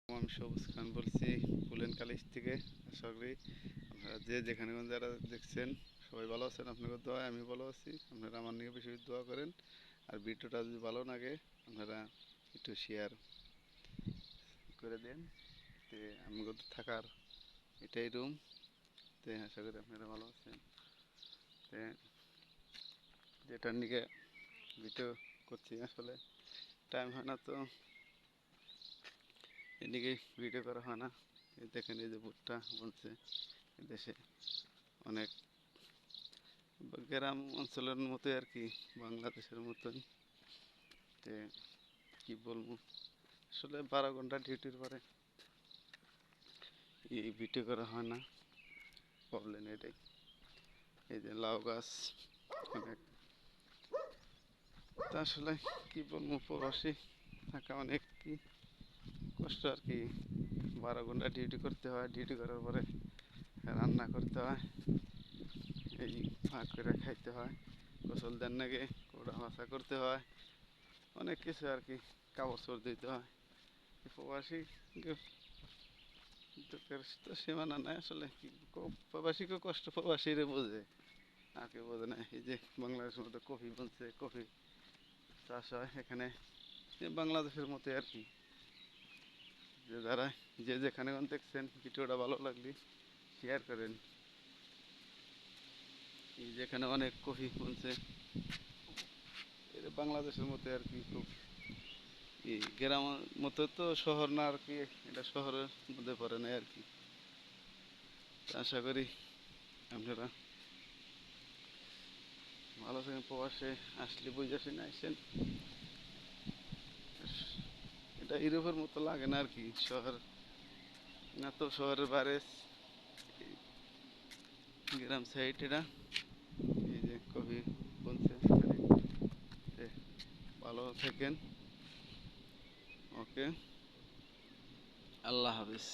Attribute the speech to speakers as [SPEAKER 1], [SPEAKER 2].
[SPEAKER 1] আমি সবুজ খান বলছি পুলেন কলেজ থেকে। আশা করি আপনারা যে যেখানে যারা দেখছেন সবাই ভালো আছেন। আপনাদের দোয়ায় আমি ভালো আছি। আপনারা আমার নিয়ে বেশি দোয়া করেন। আর ভিডিওটা যদি ভালো লাগে আপনারা একটু শেয়ার করে দেন। তে আমাদের থাকার এটাই রুম। তে আশা করি আপনারা ভালো আছেন। তে যেটার নিকে ভিডিও করছি আসলে টাইম হয় না, তো এদিকে ভিডিও করা হয় না। এই দেখেন এই যে ভুট্টা বলছে দেশে অনেক গ্রাম অঞ্চলের মতোই আর কি, বাংলাদেশের মতোই। তে কি বলবো, আসলে 12 ঘন্টা ডিউটির পরে এই ভিডিও করা হয় না, প্রবলেম এটাই। এই যে লাউ গাছ অনেক, তা আসলে কি বলবো, প্রবাসী থাকা অনেক কি কষ্ট আর কি। 12 ঘন্টা ডিউটি করতে হয়, ডিউটি করার পরে রান্না করতে হয়, এই ভাগ করে খাইতে হয়, গোসল দেন নাকি কোড়া ভাষা করতে হয়, অনেক কিছু আর কি, কাপড় চোপড় দিতে হয়। প্রবাসী দুঃখের তো সীমানা নাই আসলে। কি প্রবাসীকে কষ্ট প্রবাসীরে বোঝে, আর কেউ বোঝে না। এই যে বাংলাদেশের মধ্যে কফি বলছে, কফি চাষ হয় এখানে বাংলাদেশের মতো আর কি। যে যারা যে যেখানে দেখছেন ভিডিওটা ভালো লাগলে শেয়ার করেন। এই যেখানে অনেক কফি বলছে, এটা বাংলাদেশের মতো আর কি, খুব এই গ্রাম মতো তো শহর না আর কি, এটা শহরের মধ্যে পড়ে না আর কি। আশা করি আপনারা ভালো থাকেন। প্রবাসে আসলে বুঝে শুনে আসছেন, এটা ইউরোপের মতো লাগে না আর কি, শহর না তো, শহরের বাইরে গ্রাম সাইড এটা। এই যে কফি বলছে এখানে। ভালো থাকেন, ওকে, আল্লাহ হাফিজ।